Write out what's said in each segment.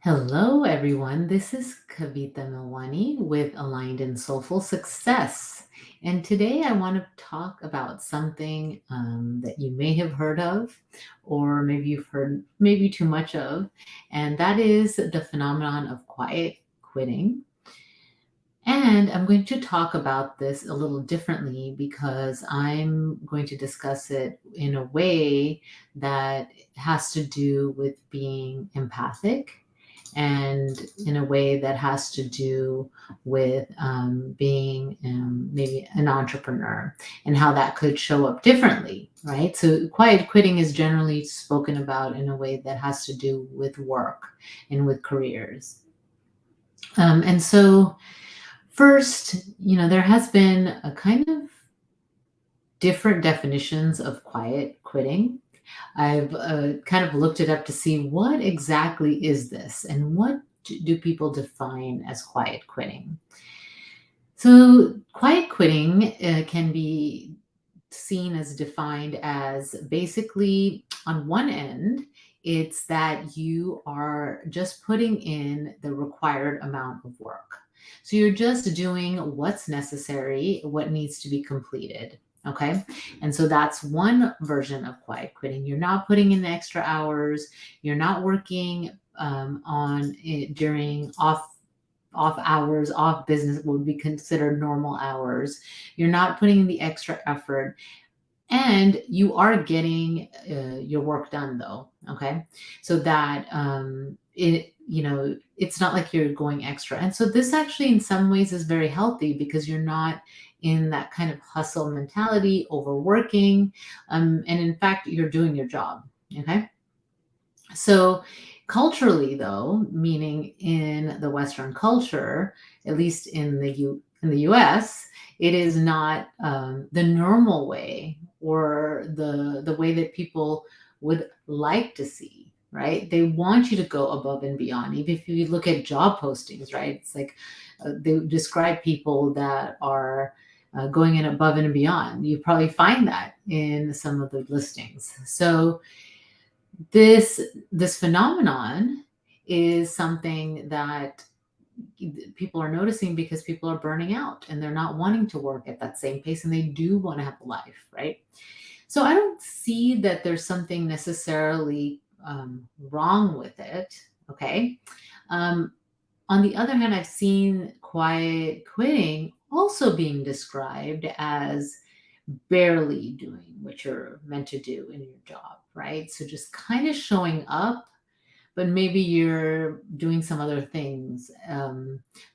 Hello, everyone. This is Kavita Milwani with Aligned and Soulful Success. And today I want to talk about something that you may have heard of, or maybe you've heard maybe too much of, and that is the phenomenon of quiet quitting. And I'm going to talk about this a little differently because I'm going to discuss it in a way that has to do with being empathic and in a way that has to do with being maybe an entrepreneur and how that could show up differently, right? So, quiet quitting is generally spoken about in a way that has to do with work and with careers. And so, first, there has been a kind of different definitions of quiet quitting. I've kind of looked it up to see what exactly is this and what do people define as quiet quitting. So, quiet quitting can be seen as defined as basically on one end, it's that you are just putting in the required amount of work. So you're just doing what's necessary, what needs to be completed. Okay. And so that's one version of quiet quitting. You're not putting in the extra hours, you're not working on it during off hours, off business would be considered normal hours. You're not putting in the extra effort and you are getting your work done though. Okay. So that it's not like you're going extra. And so this actually in some ways is very healthy because you're not in that kind of hustle mentality, overworking. And in fact, you're doing your job. Okay. So, culturally, though, meaning in the Western culture, at least in the U.S., it is not the normal way or the way that people would like to see. Right? They want you to go above and beyond. Even if you look at job postings, right? It's like they describe people that are going in above and beyond. You probably find that in some of the listings. So this this phenomenon is something that people are noticing because people are burning out and they're not wanting to work at that same pace and they do want to have a life, right? So I don't see that there's something necessarily wrong with it. Okay. um, on the other hand, I've seen quiet quitting also being described as barely doing what you're meant to do in your job, right? So just kind of showing up, but maybe you're doing some other things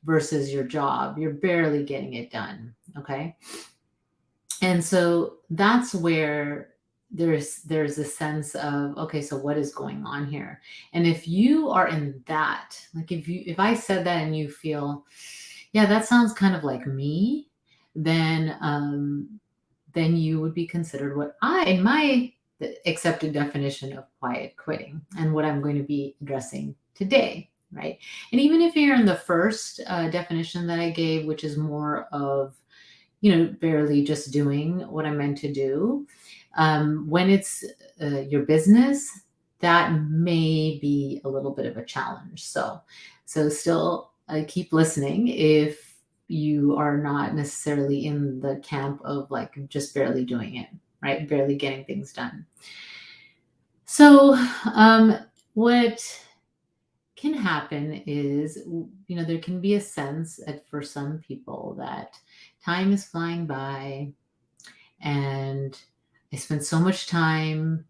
versus your job. You're barely getting it done, okay? And so that's where there's a sense of okay, so what is going on here? And if you are in that, like if I said that and you feel, yeah, that sounds kind of like me, then then you would be considered what I, in my accepted definition of quiet quitting, and what I'm going to be addressing today, right? And even if you're in the first definition that I gave, which is more of, barely just doing what I'm meant to do, when it's your business, that may be a little bit of a challenge. So still keep listening if you are not necessarily in the camp of like just barely doing it, right? Barely getting things done. So, what can happen is, there can be a sense for some people that time is flying by and I spent so much time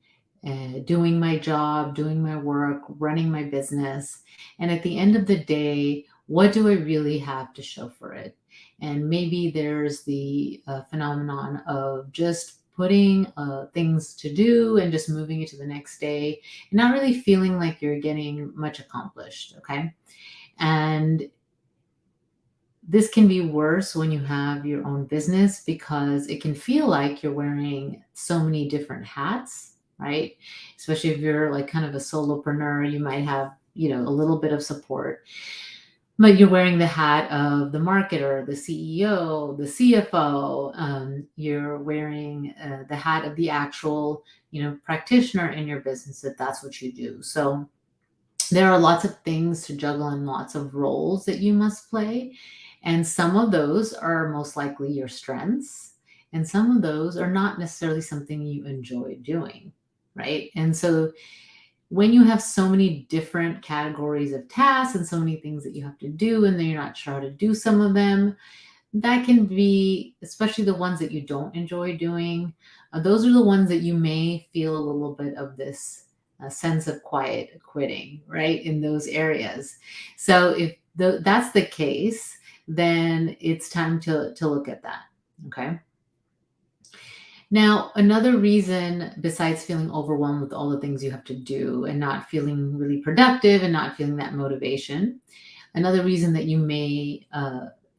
doing my job, doing my work, running my business. And at the end of the day, what do I really have to show for it? And maybe there's the phenomenon of just putting things to do and just moving it to the next day and not really feeling like you're getting much accomplished. Okay. And this can be worse when you have your own business because it can feel like you're wearing so many different hats, right? Especially if you're like kind of a solopreneur, you might have, a little bit of support, but you're wearing the hat of the marketer, the CEO, the CFO. You're wearing the hat of the actual, practitioner in your business if that's what you do. So There are lots of things to juggle and lots of roles that you must play. And some of those are most likely your strengths, and some of those are not necessarily something you enjoy doing, right? And so when you have so many different categories of tasks and so many things that you have to do, and then you're not sure how to do some of them, that can be, especially the ones that you don't enjoy doing, those are the ones that you may feel a little bit of this sense of quiet quitting, right? In those areas. So if that's the case, then it's time to look at that. Okay. Now, another reason besides feeling overwhelmed with all the things you have to do and not feeling really productive and not feeling that motivation, another reason that you may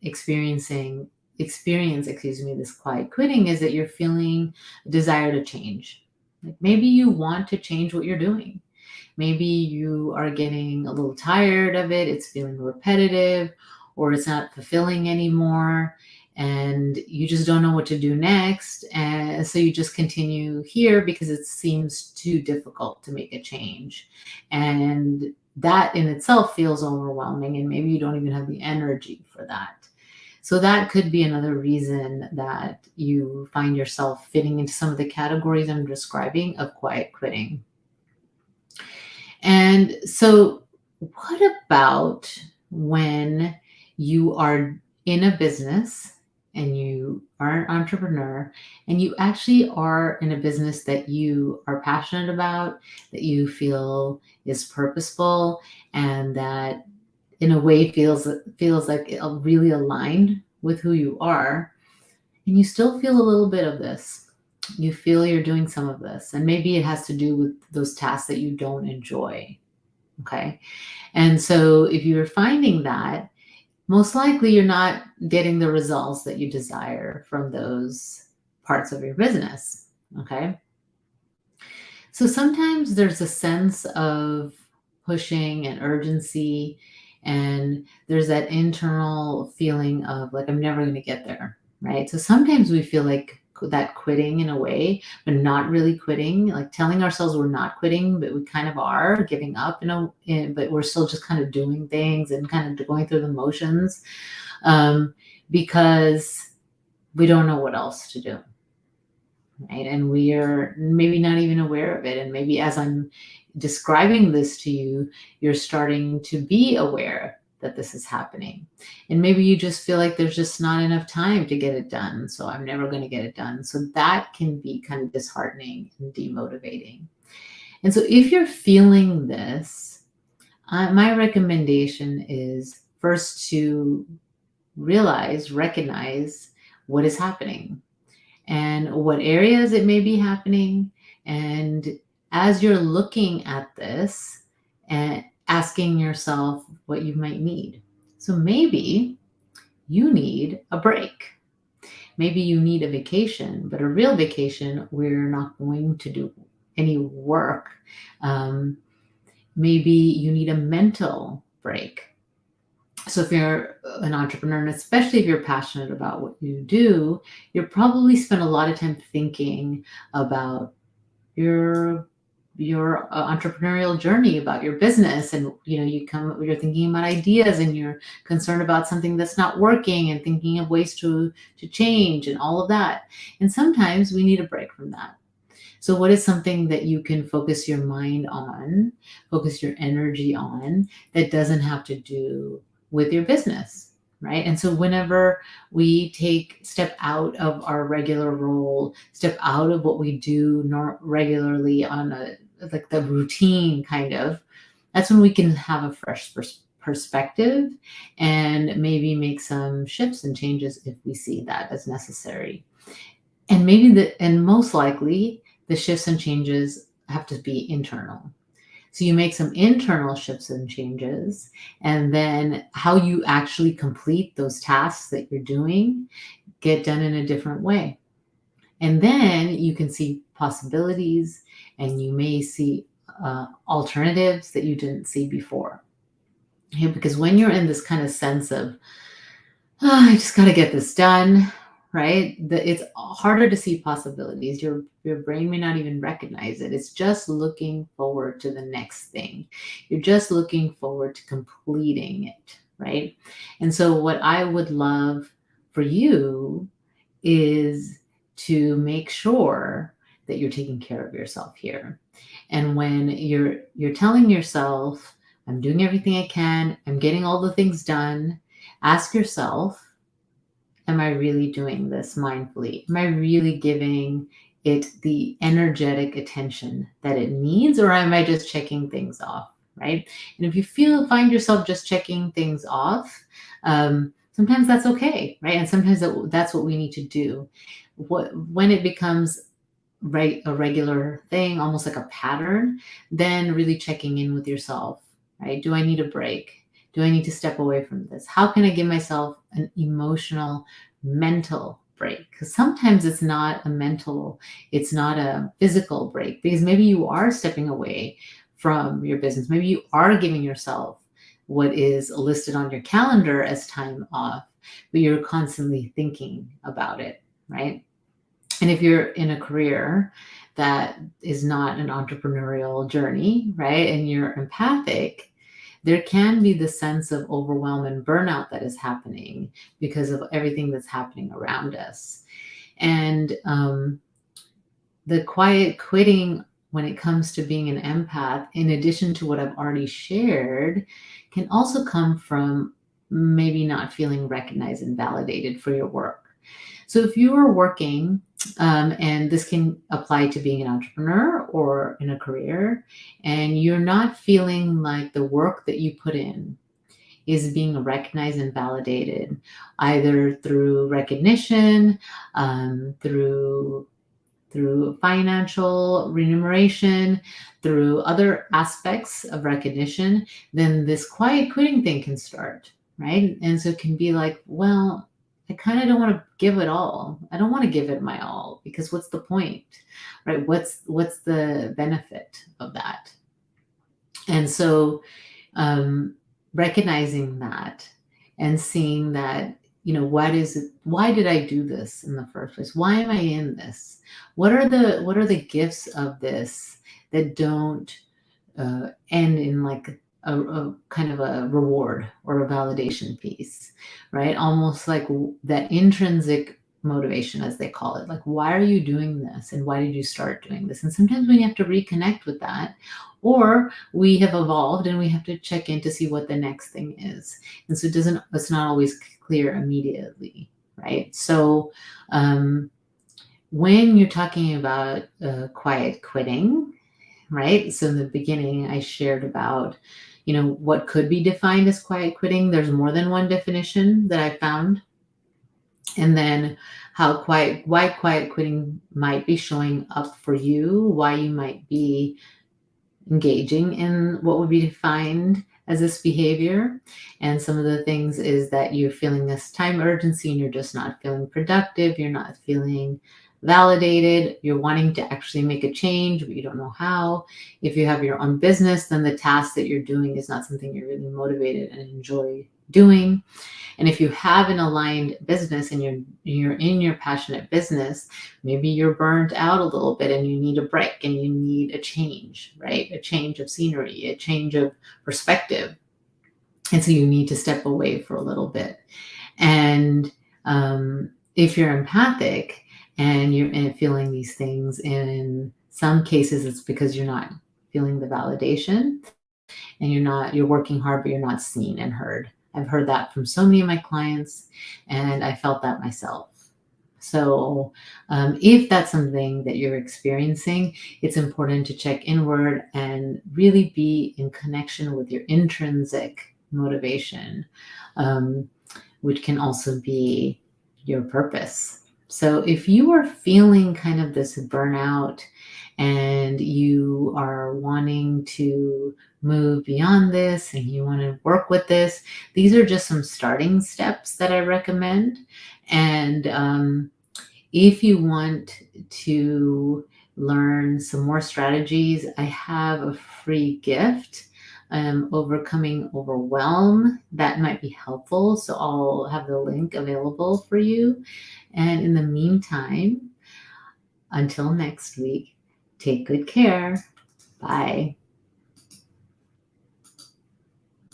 experiencing experience, excuse me, this quiet quitting is that you're feeling a desire to change. Like maybe you want to change what you're doing. Maybe you are getting a little tired of it, it's feeling repetitive, or it's not fulfilling anymore, and you just don't know what to do next. And so you just continue here because it seems too difficult to make a change. And that in itself feels overwhelming, and maybe you don't even have the energy for that. So that could be another reason that you find yourself fitting into some of the categories I'm describing of quiet quitting. And so, what about when you are in a business and you are an entrepreneur and you actually are in a business that you are passionate about, that you feel is purposeful, and that in a way feels like it really aligned with who you are, and you still feel a little bit of this. You feel you're doing some of this, and maybe it has to do with those tasks that you don't enjoy. Okay. And so if you're finding that, most likely you're not getting the results that you desire from those parts of your business. Okay. So sometimes there's a sense of pushing and urgency, and there's that internal feeling of like, I'm never going to get there. Right. So sometimes we feel like that quitting in a way, but not really quitting, like telling ourselves we're not quitting, but we kind of are giving up, but we're still just kind of doing things and kind of going through the motions because we don't know what else to do. Right. And we are maybe not even aware of it. And maybe as I'm describing this to you, you're starting to be aware that this is happening. And maybe you just feel like there's just not enough time to get it done. So I'm never going to get it done. So that can be kind of disheartening and demotivating. And so if you're feeling this, my recommendation is first to recognize what is happening and what areas it may be happening. And as you're looking at this and asking yourself what you might need. So maybe you need a break. Maybe you need a vacation, but a real vacation where you're not going to do any work. Maybe you need a mental break. So if you're an entrepreneur, and especially if you're passionate about what you do, you'll probably spend a lot of time thinking about your entrepreneurial journey, about your business, and you're thinking about ideas, and you're concerned about something that's not working, and thinking of ways to change, and all of that. And sometimes we need a break from that. So what is something that you can focus your mind on, focus your energy on, that doesn't have to do with your business, right? And so whenever we step out of our regular role, step out of what we do regularly on like the routine kind of, that's when we can have a fresh perspective and maybe make some shifts and changes if we see that as necessary. And and most likely the shifts and changes have to be internal. So you make some internal shifts and changes, and then how you actually complete those tasks that you're doing get done in a different way. And then you can see possibilities, and you may see alternatives that you didn't see before. Okay, because when you're in this kind of sense of, oh, I just got to get this done, right? It's harder to see possibilities. Your brain may not even recognize it. It's just looking forward to the next thing. You're just looking forward to completing it, right? And so what I would love for you is to make sure that you're taking care of yourself here. And when you're telling yourself, I'm doing everything I can, I'm getting all the things done, ask yourself, am I really doing this mindfully? Am I really giving it the energetic attention that it needs, or am I just checking things off? Right. And if you find yourself just checking things off, sometimes that's okay. Right. And sometimes that's what we need to do. When it becomes a regular thing, almost like a pattern, then really checking in with yourself, right? Do I need a break? Do I need to step away from this? How can I give myself an emotional, mental break? Because sometimes it's not a physical break, because maybe you are stepping away from your business. Maybe you are giving yourself what is listed on your calendar as time off, but you're constantly thinking about it, right? And if you're in a career that is not an entrepreneurial journey, right, and you're empathic, there can be the sense of overwhelm and burnout that is happening because of everything that's happening around us. And the quiet quitting, when it comes to being an empath, in addition to what I've already shared, can also come from maybe not feeling recognized and validated for your work. So if you are working, and this can apply to being an entrepreneur or in a career, and you're not feeling like the work that you put in is being recognized and validated, either through recognition, through financial remuneration, through other aspects of recognition, then this quiet quitting thing can start, right? And so it can be like, well, I kind of don't want to give it all. I don't want to give it my all, because what's the point, right? What's the benefit of that? And so recognizing that and seeing that, why did I do this in the first place? Why am I in this? What are the gifts of this that don't end in like a kind of a reward or a validation piece, right? Almost like that intrinsic motivation, as they call it. Like, why are you doing this? And why did you start doing this? And sometimes we have to reconnect with that, or we have evolved and we have to check in to see what the next thing is. And so it's not always clear immediately, right? So, when you're talking about quiet quitting, right? So in the beginning, I shared about, what could be defined as quiet quitting. There's more than one definition that I found. And then why quiet quitting might be showing up for you, why you might be engaging in what would be defined as this behavior. And some of the things is that you're feeling this time urgency and you're just not feeling productive. You're not feeling validated. You're wanting to actually make a change, but you don't know how. If you have your own business, then the task that you're doing is not something you're really motivated and enjoy doing. And if you have an aligned business and you're in your passionate business, maybe you're burnt out a little bit and you need a break and you need a change, right? A change of scenery, a change of perspective. And so you need to step away for a little bit. And if you're empathic and you're feeling these things, in some cases it's because you're not feeling the validation and you're working hard, but you're not seen and heard. I've heard that from so many of my clients, and I felt that myself. So, if that's something that you're experiencing, it's important to check inward and really be in connection with your intrinsic motivation, which can also be your purpose. So, if you are feeling kind of this burnout and you are wanting to move beyond this and you want to work with this, these are just some starting steps that I recommend. And if you want to learn some more strategies, I have a free gift overcoming overwhelm, that might be helpful. So I'll have the link available for you. And in the meantime, until next week, take good care. Bye.